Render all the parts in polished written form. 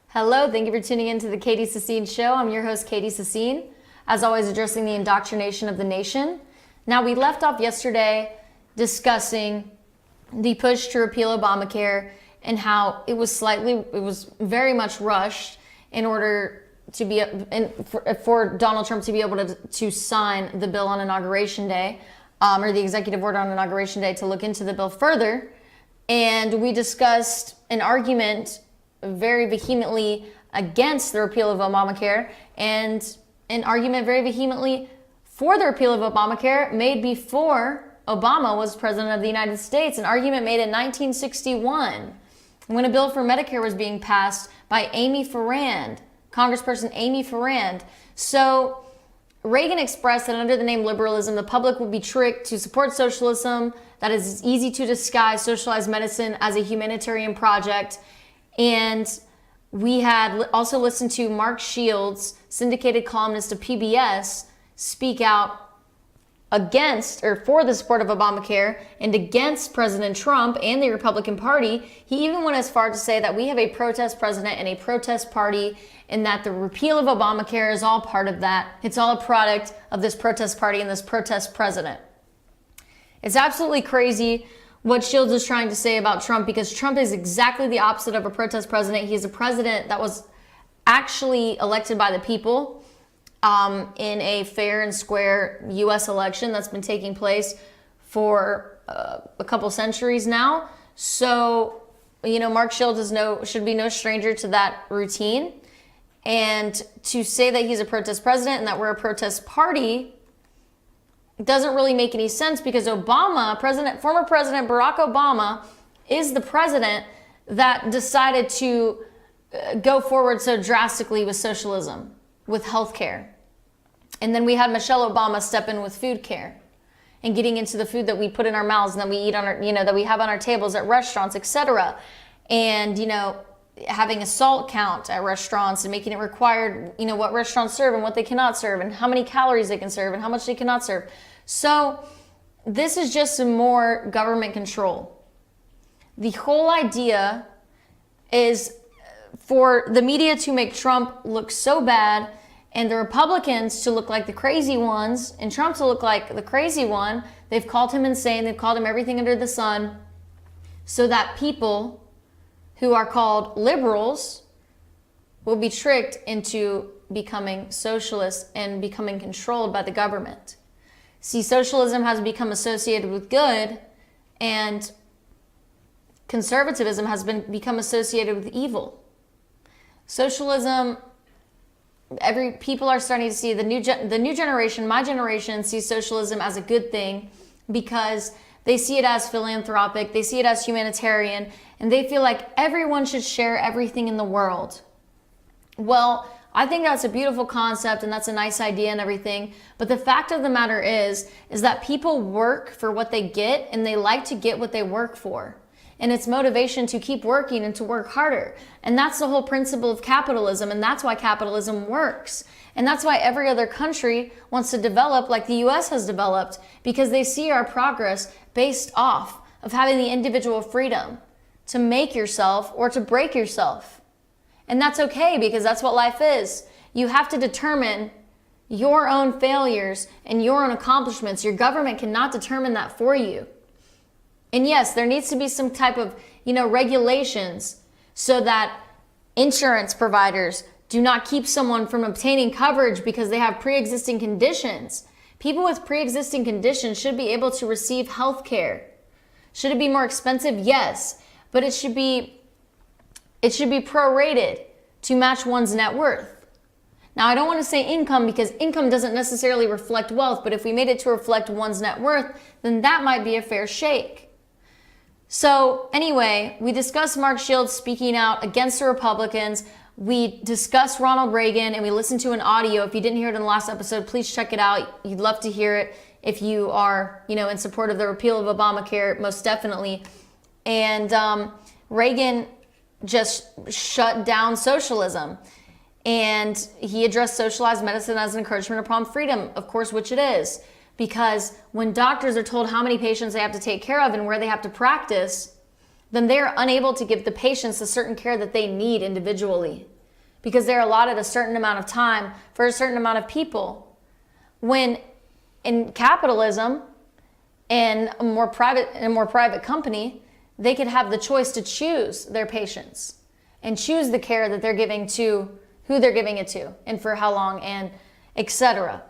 Hello, thank you for tuning in to the Katie Sassine Show. I'm your host, Katie Sassine, as always addressing the indoctrination of the nation. Now, we left off yesterday discussing the push to repeal Obamacare and how it was very much rushed in order to be, for Donald Trump to be able to sign the bill on Inauguration Day, or the executive order on Inauguration Day to look into the bill further. And we discussed an argument very vehemently against the repeal of Obamacare and an argument very vehemently for the repeal of Obamacare made before Obama was president of the United States, an argument made in 1961 when a bill for Medicare was being passed by Congressperson Amy Farrand. So Reagan expressed that under the name liberalism, the public would be tricked to support socialism, that is easy to disguise socialized medicine as a humanitarian project. And we had also listened to Mark Shields, syndicated columnist of PBS, speak out against or for the support of Obamacare and against President Trump and the Republican Party. He even went as far to say that we have a protest president and a protest party, and that the repeal of Obamacare is all part of that. It's all a product of this protest party and this protest president. It's absolutely crazy what Shields is trying to say about Trump, because Trump is exactly the opposite of a protest president. He is a president that was actually elected by the people in a fair and square U.S. election that's been taking place for a couple centuries now. So, Mark Shields should be no stranger to that routine. And to say that he's a protest president and that we're a protest party doesn't really make any sense, because former President Barack Obama is the president that decided to go forward so drastically with socialism, with healthcare. And then we had Michelle Obama step in with food care and getting into the food that we put in our mouths and that we eat on our, that we have on our tables at restaurants, etc. And, having a salt count at restaurants and making it required, what restaurants serve and what they cannot serve and how many calories they can serve and how much they cannot serve. So this is just some more government control. The whole idea is for the media to make Trump look so bad and the Republicans to look like the crazy ones and Trump to look like the crazy one. They've called him insane. They've called him everything under the sun, so that people who are called liberals will be tricked into becoming socialists and becoming controlled by the government. See, socialism has become associated with good, and conservatism has become associated with evil. Socialism, people are starting to see the new generation, my generation, sees socialism as a good thing because they see it as philanthropic, they see it as humanitarian, and they feel like everyone should share everything in the world. Well, I think that's a beautiful concept and that's a nice idea and everything, but the fact of the matter is that people work for what they get, and they like to get what they work for. And it's motivation to keep working and to work harder. And that's the whole principle of capitalism, and that's why capitalism works. And that's why every other country wants to develop like the US has developed, because they see our progress based off of having the individual freedom to make yourself or to break yourself. And that's okay, because that's what life is. You have to determine your own failures and your own accomplishments. Your government cannot determine that for you. And yes, there needs to be some type of, regulations so that insurance providers do not keep someone from obtaining coverage because they have pre-existing conditions. People with pre-existing conditions should be able to receive health care. Should it be more expensive? Yes, but it should be prorated to match one's net worth. Now, I don't want to say income, because income doesn't necessarily reflect wealth, but if we made it to reflect one's net worth, then that might be a fair shake. So anyway, we discussed Mark Shields speaking out against the Republicans. We discussed Ronald Reagan, and we listened to an audio. If you didn't hear it in the last episode, please check it out. You'd love to hear it if you are, in support of the repeal of Obamacare, most definitely. And Reagan just shut down socialism. And he addressed socialized medicine as an encouragement upon freedom, of course, which it is. because when doctors are told how many patients they have to take care of and where they have to practice, then they're unable to give the patients the certain care that they need individually, because they're allotted a certain amount of time for a certain amount of people. When in capitalism and a more private company, they could have the choice to choose their patients and choose the care that they're giving to who they're giving it to and for how long, and etc.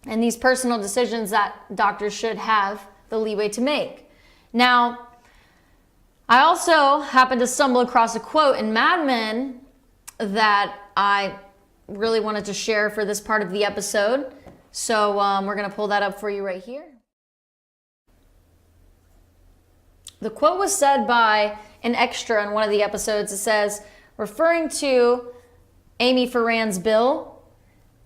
And these personal decisions that doctors should have the leeway to make. Now, I also happened to stumble across a quote in Mad Men that I really wanted to share for this part of the episode. So we're going to pull that up for you right here. The quote was said by an extra in one of the episodes. It says, referring to Amy Ferrand's bill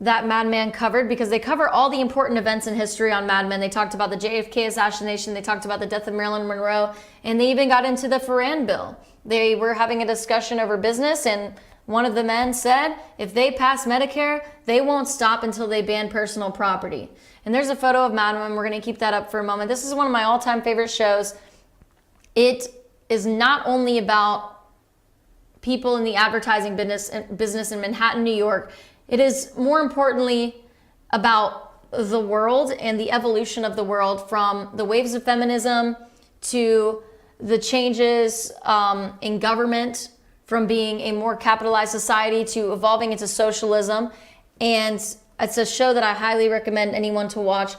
that Mad Men covered, because they cover all the important events in history on Mad Men. They talked about the JFK assassination, they talked about the death of Marilyn Monroe, and they even got into the Ferrand bill. They were having a discussion over business, and one of the men said, if they pass Medicare, they won't stop until they ban personal property. And there's a photo of Mad Men. We're going to keep that up for a moment. This is one of my all-time favorite shows. It is not only about people in the advertising business in Manhattan, New York. It is more importantly about the world and the evolution of the world, from the waves of feminism to the changes in government, from being a more capitalized society to evolving into socialism. And it's a show that I highly recommend anyone to watch.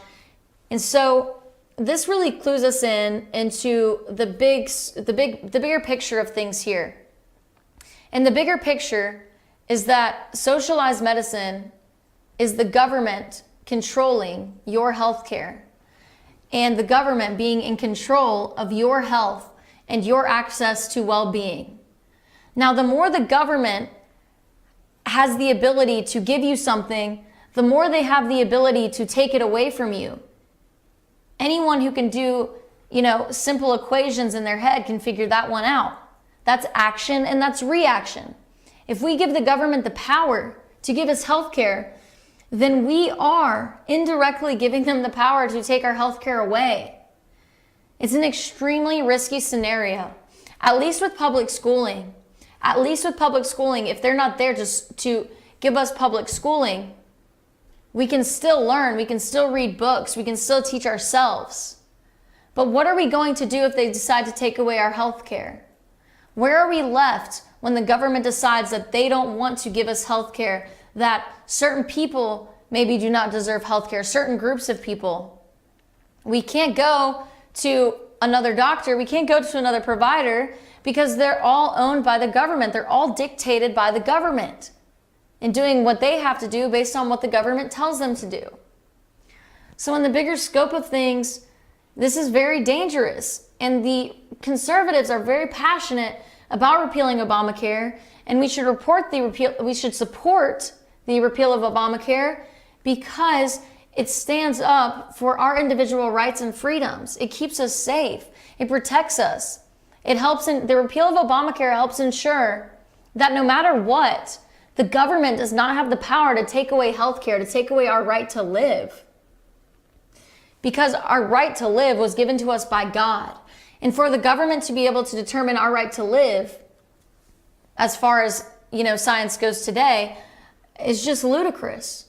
And so this really clues us into the bigger picture of things here. And the bigger picture is that socialized medicine is the government controlling your health care, and the government being in control of your health and your access to well-being. Now, the more the government has the ability to give you something, the more they have the ability to take it away from you. Anyone who can do, simple equations in their head can figure that one out. That's action and that's reaction. If we give the government the power to give us health care, then we are indirectly giving them the power to take our health care away. It's an extremely risky scenario, at least with public schooling. If they're not there just to give us public schooling, we can still learn, we can still read books, we can still teach ourselves. But what are we going to do if they decide to take away our health care? Where are we left when the government decides that they don't want to give us health care, that certain people maybe do not deserve health care, certain groups of people? We can't go to another doctor, we can't go to another provider, because they're all owned by the government. They're all dictated by the government and doing what they have to do based on what the government tells them to do. So in the bigger scope of things, this is very dangerous. And the conservatives are very passionate about repealing Obamacare, and we should support the repeal of Obamacare, because it stands up for our individual rights and freedoms. It keeps us safe. It protects us. The repeal of Obamacare helps ensure that no matter what, the government does not have the power to take away health care, to take away our right to live. Because our right to live was given to us by God. And for the government to be able to determine our right to live, as far as, science goes today, is just ludicrous.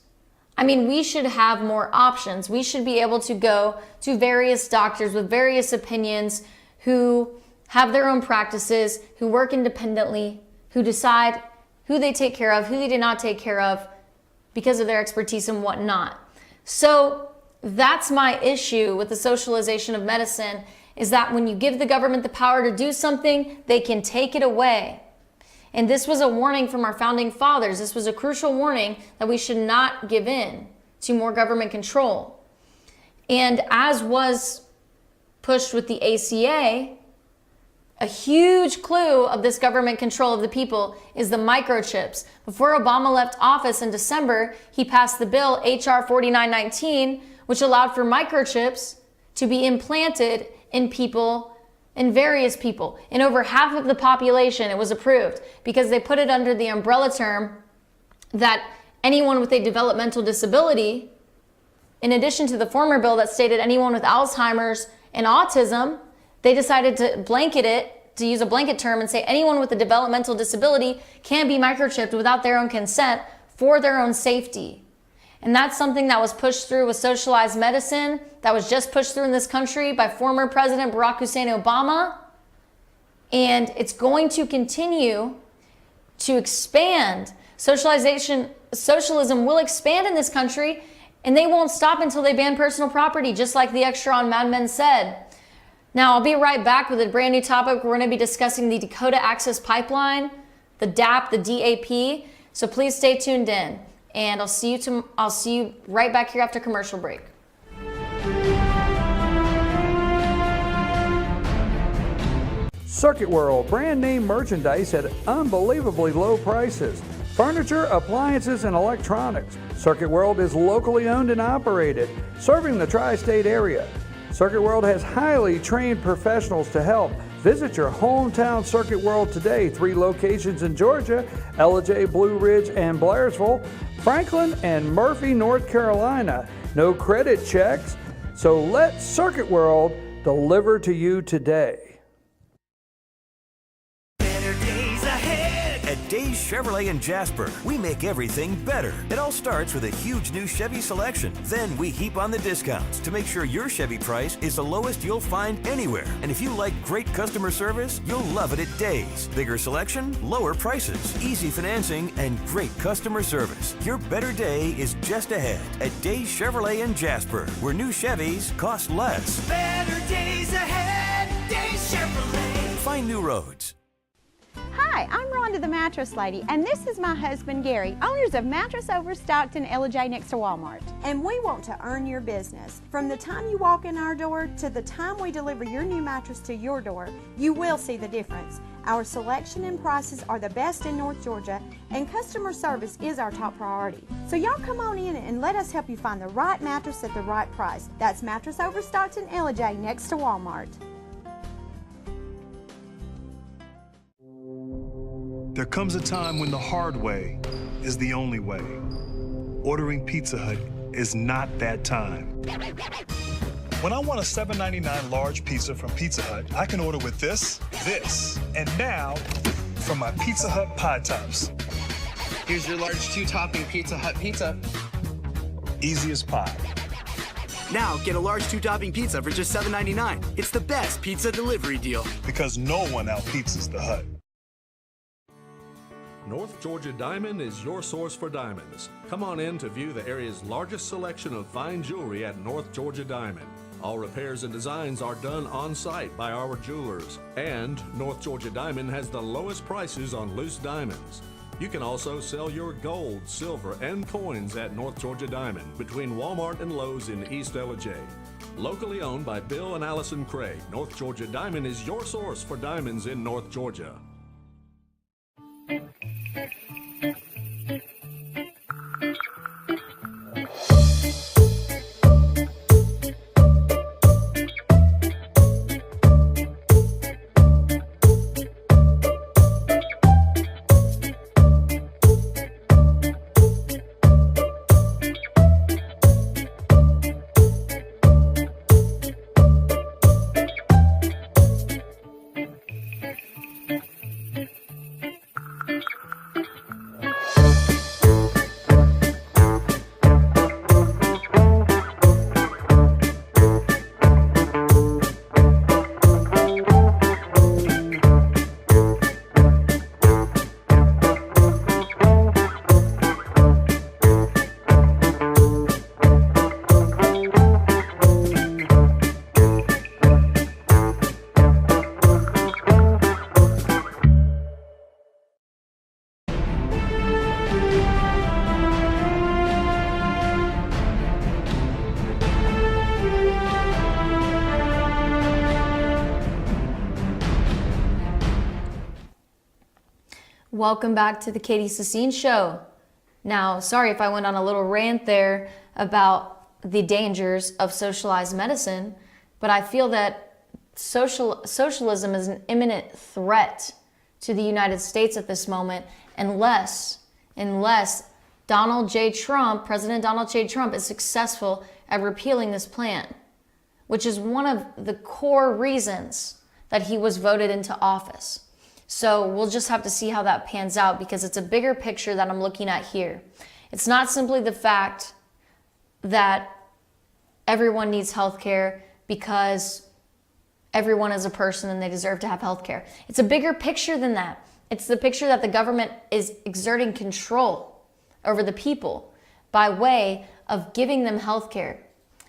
I mean, we should have more options. We should be able to go to various doctors with various opinions who have their own practices, who work independently, who decide who they take care of, who they do not take care of because of their expertise and whatnot. So that's my issue with the socialization of medicine, is that when you give the government the power to do something, they can take it away. And this was a warning from our founding fathers. This was a crucial warning that we should not give in to more government control. And as was pushed with the ACA, a huge clue of this government control of the people is the microchips. Before Obama left office in December, he passed the bill HR 4919, which allowed for microchips to be implanted in various people. In over half of the population, it was approved because they put it under the umbrella term that anyone with a developmental disability In addition to the former bill that stated anyone with Alzheimer's and autism, they decided to blanket it, to use a blanket term, and say anyone with a developmental disability can be microchipped without their own consent for their own safety. And that's something that was pushed through with socialized medicine, that was just pushed through in this country by former President Barack Hussein Obama. And it's going to continue to expand. Socialism will expand in this country, and they won't stop until they ban personal property, just like the extra on Mad Men said. Now, I'll be right back with a brand new topic. We're going to be discussing the Dakota Access Pipeline, the DAP, the DAP. So please stay tuned in, and I'll see you right back here after commercial break. Circuit World, brand name merchandise at unbelievably low prices. Furniture, appliances, and electronics. Circuit World is locally owned and operated, serving the tri-state area. Circuit World has highly trained professionals to help. Visit your hometown Circuit World today. 3 locations in Georgia: Ellijay, Blue Ridge, and Blairsville, Franklin, and Murphy, North Carolina. No credit checks, so let Circuit World deliver to you today. At Days Chevrolet in Jasper, we make everything better. It all starts with a huge new Chevy selection. Then we heap on the discounts to make sure your Chevy price is the lowest you'll find anywhere. And if you like great customer service, you'll love it at Days. Bigger selection, lower prices, easy financing, and great customer service. Your better day is just ahead at Days Chevrolet in Jasper, where new Chevys cost less. Better days ahead, Days Chevrolet. Find new roads. Hi, I'm Rhonda the Mattress Lady, and this is my husband Gary, owners of Mattress Overstocked in Ellijay next to Walmart. And we want to earn your business. From the time you walk in our door to the time we deliver your new mattress to your door, you will see the difference. Our selection and prices are the best in North Georgia, and customer service is our top priority. So y'all come on in and let us help you find the right mattress at the right price. That's Mattress Overstocked in Ellijay next to Walmart. There comes a time when the hard way is the only way. Ordering Pizza Hut is not that time. When I want a $7.99 large pizza from Pizza Hut, I can order with this, and now from my Pizza Hut Pie Tops. Here's your large 2-topping Pizza Hut pizza. Easy as pie. Now get a large 2-topping pizza for just $7.99. It's the best pizza delivery deal. Because no one out-pizzas the Hut. North Georgia Diamond is your source for diamonds. Come on in to view the area's largest selection of fine jewelry at North Georgia Diamond. All repairs and designs are done on site by our jewelers. And North Georgia Diamond has the lowest prices on loose diamonds. You can also sell your gold, silver, and coins at North Georgia Diamond between Walmart and Lowe's in East Ellijay. Locally owned by Bill and Allison Craig, North Georgia Diamond is your source for diamonds in North Georgia. Welcome back to the Katie Sassine Show. Now, sorry if I went on a little rant there about the dangers of socialized medicine, but I feel that socialism is an imminent threat to the United States at this moment unless President Donald J. Trump is successful at repealing this plan, which is one of the core reasons that he was voted into office. So we'll just have to see how that pans out, because it's a bigger picture that I'm looking at here. It's not simply the fact that everyone needs health care because everyone is a person and they deserve to have health care. It's a bigger picture than that. It's the picture that the government is exerting control over the people by way of giving them health care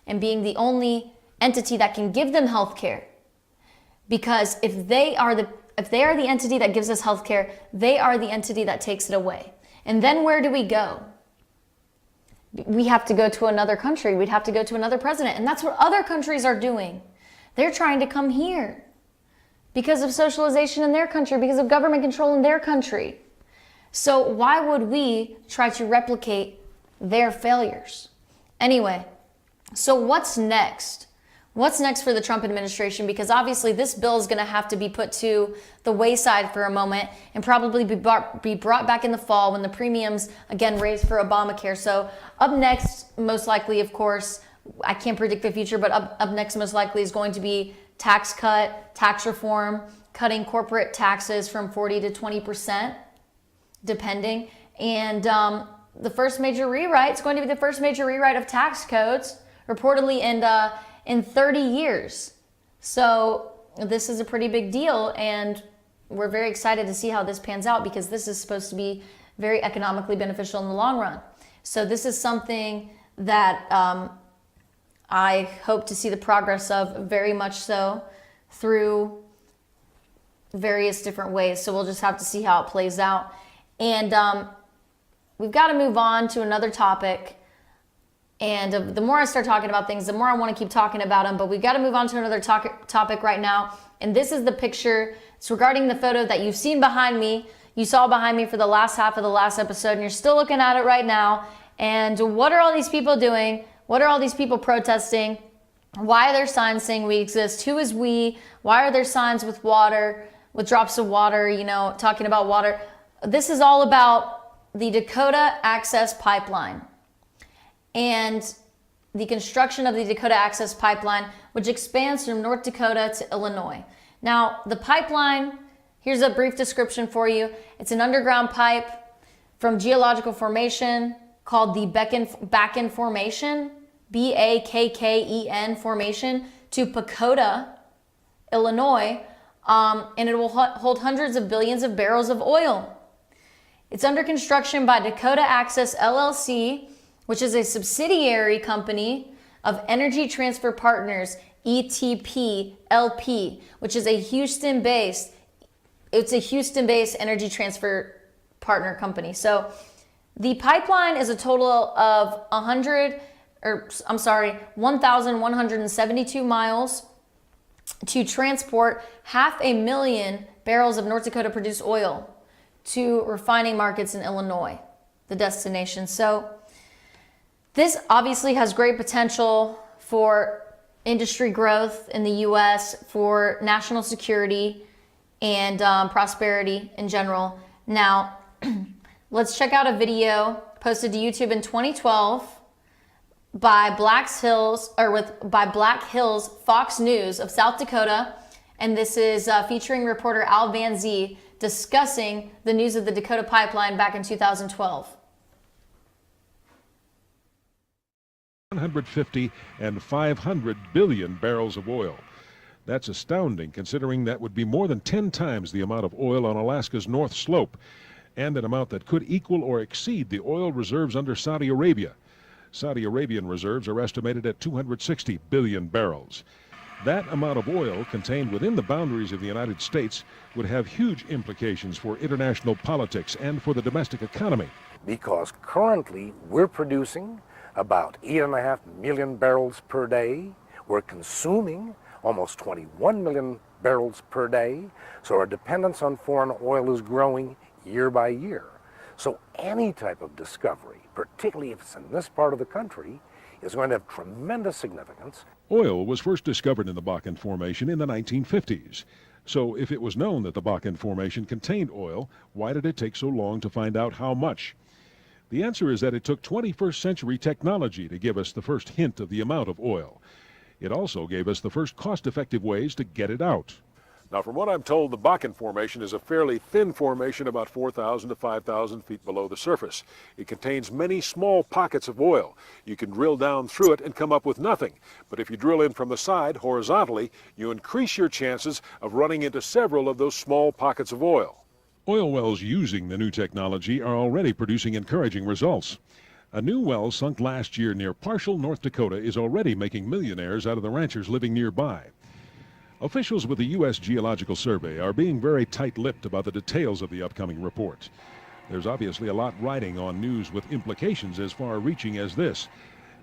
and being the only entity that can give them health care. Because if they are the entity that gives us health care, they are the entity that takes it away. And then where do we go? We have to go to another country. We'd have to go to another president. And that's what other countries are doing. They're trying to come here because of socialization in their country, because of government control in their country. So why would we try to replicate their failures? Anyway, so what's next? What's next for the Trump administration? Because obviously this bill is going to have to be put to the wayside for a moment and probably be brought back in the fall when the premiums again raised for Obamacare. So up next, most likely, of course, I can't predict the future, but up next most likely is going to be tax cut, tax reform, cutting corporate taxes from 40 to 20%, depending. And the first major rewrite is going to be the first major rewrite of tax codes, reportedly in 30 years. So this is a pretty big deal, and we're very excited to see how this pans out, because this is supposed to be very economically beneficial in the long run. So this is something that I hope to see the progress of, very much so, through various different ways. So we'll just have to see how it plays out. And we've got to move on to another topic. And the more I start talking about things, the more I want to keep talking about them. But we've got to move on to another topic right now. And this is the picture. It's regarding the photo that you've seen behind me. You saw behind me for the last half of the last episode, and you're still looking at it right now. And what are all these people doing? What are all these people protesting? Why are there signs saying we exist? Who is we? Why are there signs with water, with drops of water, talking about water? This is all about the Dakota Access Pipeline and the construction of the Dakota Access Pipeline, which expands from North Dakota to Illinois. Now, the pipeline, here's a brief description for you. It's an underground pipe from geological formation called the Bakken Formation, Bakken Formation, to Dakota, Illinois, and it will hold hundreds of billions of barrels of oil. It's under construction by Dakota Access LLC, which is a subsidiary company of Energy Transfer Partners, ETP LP, which is a Houston-based energy transfer partner company. So the pipeline is a total of 1,172 miles to transport 500,000 barrels of North Dakota produced oil to refining markets in Illinois, the destination. So this obviously has great potential for industry growth in the U.S., for national security and prosperity in general. Now, let's check out a video posted to YouTube in 2012 by Black Hills Fox News of South Dakota, and this is featuring reporter Al Van Zee discussing the news of the Dakota Pipeline back in 2012. 150 and 500 billion barrels of oil. That's astounding, considering that would be more than 10 times the amount of oil on Alaska's North Slope, and an amount that could equal or exceed the oil reserves under Saudi Arabia. Saudi Arabian reserves are estimated at 260 billion barrels. That amount of oil contained within the boundaries of the United States would have huge implications for international politics and for the domestic economy. Because currently we're producing about 8.5 million barrels per day. We're consuming almost 21 million barrels per day. So our dependence on foreign oil is growing year by year. So any type of discovery, particularly if it's in this part of the country, is going to have tremendous significance. Oil was first discovered in the Bakken Formation in the 1950s. So if it was known that the Bakken Formation contained oil, why did it take so long to find out how much? The answer is that it took 21st century technology to give us the first hint of the amount of oil. It also gave us the first cost-effective ways to get it out. Now, from what I'm told, the Bakken Formation is a fairly thin formation, about 4,000 to 5,000 feet below the surface. It contains many small pockets of oil. You can drill down through it and come up with nothing. But if you drill in from the side, horizontally, you increase your chances of running into several of those small pockets of oil. Oil wells using the new technology are already producing encouraging results. A new well sunk last year near Parshall, North Dakota, is already making millionaires out of the ranchers living nearby. Officials with the U.S. Geological Survey are being very tight-lipped about the details of the upcoming report. There's obviously a lot riding on news with implications as far-reaching as this,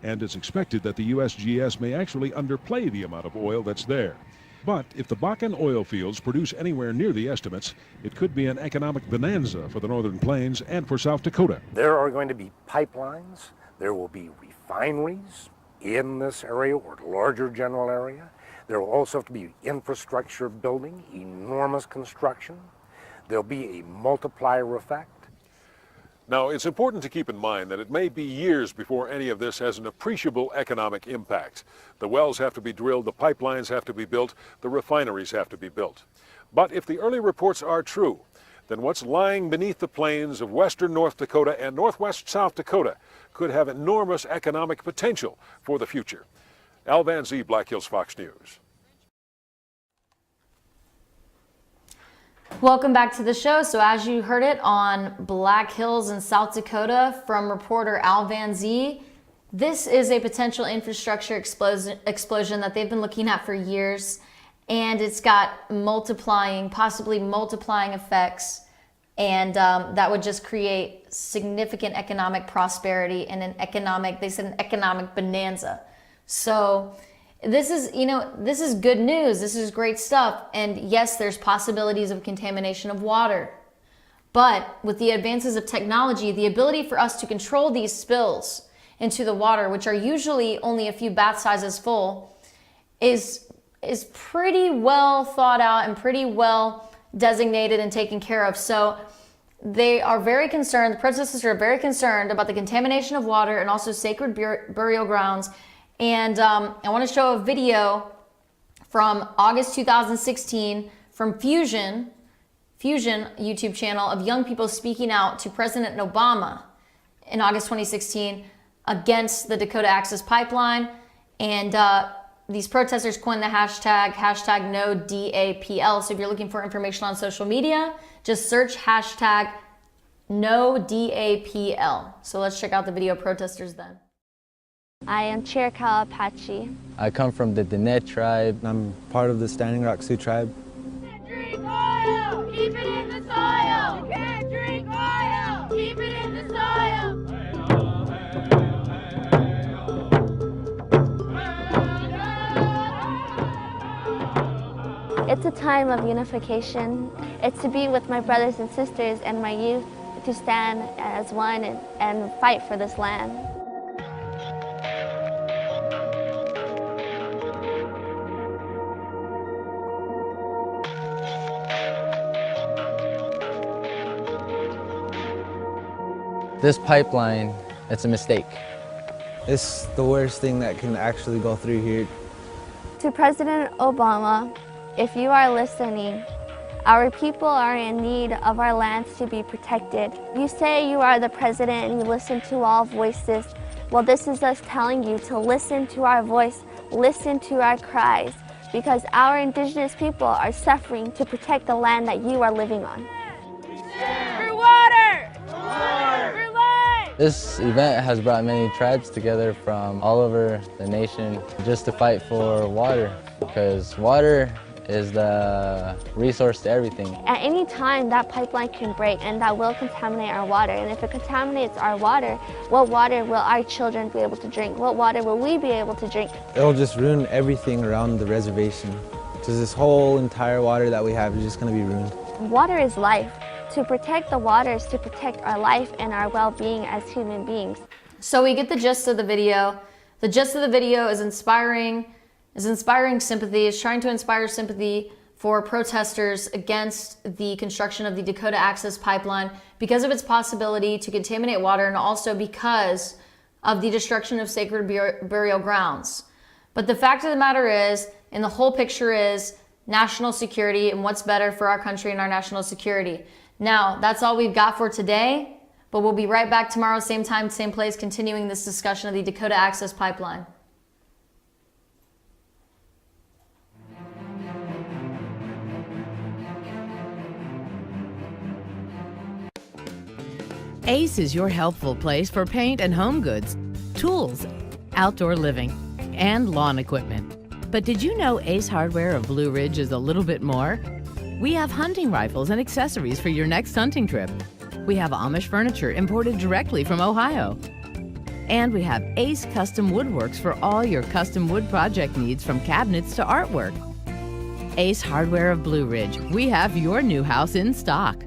and it's expected that the USGS may actually underplay the amount of oil that's there. But if the Bakken oil fields produce anywhere near the estimates, it could be an economic bonanza for the Northern Plains and for South Dakota. There are going to be pipelines, there will be refineries in this area or larger general area. There will also have to be infrastructure building, enormous construction. There'll be a multiplier effect. Now, it's important to keep in mind that it may be years before any of this has an appreciable economic impact. The wells have to be drilled, the pipelines have to be built, the refineries have to be built. But if the early reports are true, then what's lying beneath the plains of western North Dakota and northwest South Dakota could have enormous economic potential for the future. Al Van Zee, Black Hills Fox News. Welcome back to the show. So as you heard it on Black Hills in South Dakota from reporter Al Van Zee, this is a potential infrastructure explosion that they've been looking at for years, and it's got possibly multiplying effects, and that would just create significant economic prosperity and an economic bonanza. So this is good news. This is great stuff. And yes, there's possibilities of contamination of water. But with the advances of technology, the ability for us to control these spills into the water, which are usually only a few bath sizes full, is pretty well thought out and pretty well designated and taken care of. So they are very concerned, the protesters are very concerned about the contamination of water and also sacred burial grounds. And I want to show a video from August 2016 from Fusion YouTube channel of young people speaking out to President Obama in August 2016 against the Dakota Access Pipeline. And these protesters coined the hashtag #NoDAPL. So if you're looking for information on social media, just search hashtag #NoDAPL. So let's check out the video of protesters then. I am Chiricahua Apache. I come from the Diné tribe. I'm part of the Standing Rock Sioux tribe. Drink oil, keep it in the soil. You can't drink oil, keep it in the soil. It's a time of unification. It's to be with my brothers and sisters and my youth, to stand as one and fight for this land. This pipeline, it's a mistake. It's the worst thing that can actually go through here. To President Obama, if you are listening, our people are in need of our lands to be protected. You say you are the president and you listen to all voices. Well, this is us telling you to listen to our voice, listen to our cries, because our indigenous people are suffering to protect the land that you are living on. For water! For life! This event has brought many tribes together from all over the nation just to fight for water, because water is the resource to everything. At any time, that pipeline can break and that will contaminate our water. And if it contaminates our water, what water will our children be able to drink? What water will we be able to drink? It'll just ruin everything around the reservation. Just this whole entire water that we have is just going to be ruined. Water is life. To protect the water is to protect our life and our well-being as human beings. So we get the gist of the video. The gist of the video is inspiring sympathy, is trying to inspire sympathy for protesters against the construction of the Dakota Access Pipeline because of its possibility to contaminate water and also because of the destruction of sacred burial grounds. But the fact of the matter is, and the whole picture is, national security and what's better for our country and our national security. Now, that's all we've got for today, but we'll be right back tomorrow, same time, same place, continuing this discussion of the Dakota Access Pipeline. Ace is your helpful place for paint and home goods, tools, outdoor living, and lawn equipment. But did you know Ace Hardware of Blue Ridge is a little bit more? We have hunting rifles and accessories for your next hunting trip. We have Amish furniture imported directly from Ohio. And we have Ace Custom Woodworks for all your custom wood project needs, from cabinets to artwork. Ace Hardware of Blue Ridge, we have your new house in stock.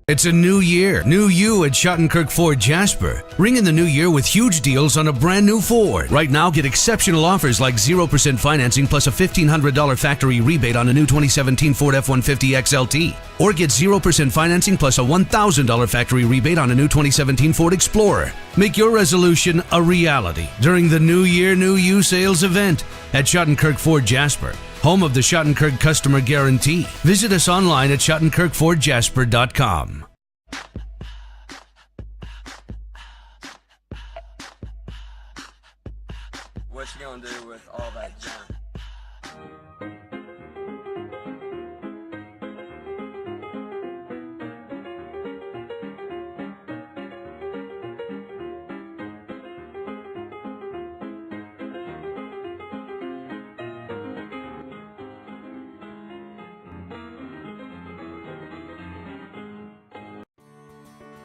It's a new year, new you at Schottenkirk Ford Jasper. Ring in the new year with huge deals on a brand new Ford. Right now, get exceptional offers like 0% financing plus a $1,500 factory rebate on a new 2017 Ford F-150 XLT. Or get 0% financing plus a $1,000 factory rebate on a new 2017 Ford Explorer. Make your resolution a reality during the New Year, New You sales event at Schottenkirk Ford Jasper, home of the Schottenkirk Customer Guarantee. Visit us online at SchottenkirkFordJasper.com. What you gonna do with all that junk?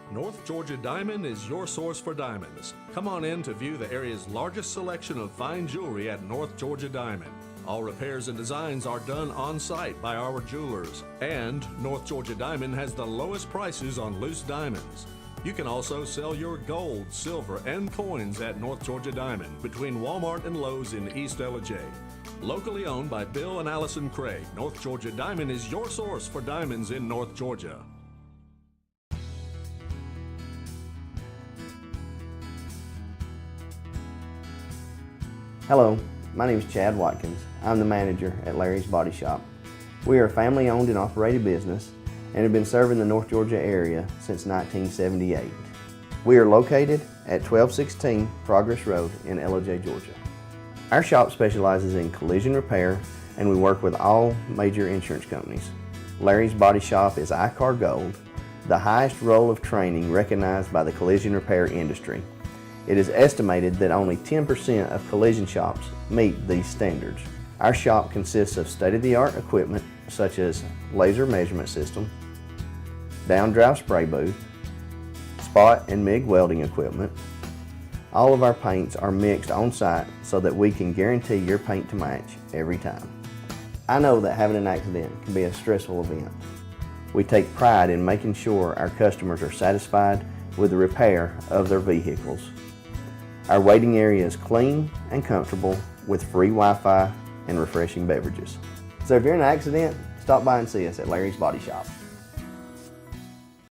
North Georgia Diamond is your source for diamonds. Come on in to view the area's largest selection of fine jewelry at North Georgia Diamond. All repairs and designs are done on site by our jewelers. And North Georgia Diamond has the lowest prices on loose diamonds. You can also sell your gold, silver, and coins at North Georgia Diamond between Walmart and Lowe's in East Ellijay. Locally owned by Bill and Allison Craig, North Georgia Diamond is your source for diamonds in North Georgia. Hello, my name is Chad Watkins. I'm the manager at Larry's Body Shop. We are a family-owned and operated business and have been serving the North Georgia area since 1978. We are located at 1216 Progress Road in Ellijay, Georgia. Our shop specializes in collision repair, and we work with all major insurance companies. Larry's Body Shop is ICAR Gold, the highest role of training recognized by the collision repair industry. It is estimated that only 10% of collision shops meet these standards. Our shop consists of state-of-the-art equipment such as laser measurement system, down-drive spray booth, spot and MIG welding equipment. All of our paints are mixed on-site so that we can guarantee your paint to match every time. I know that having an accident can be a stressful event. We take pride in making sure our customers are satisfied with the repair of their vehicles. Our waiting area is clean and comfortable with free Wi-Fi and refreshing beverages. So if you're in an accident, stop by and see us at Larry's Body Shop.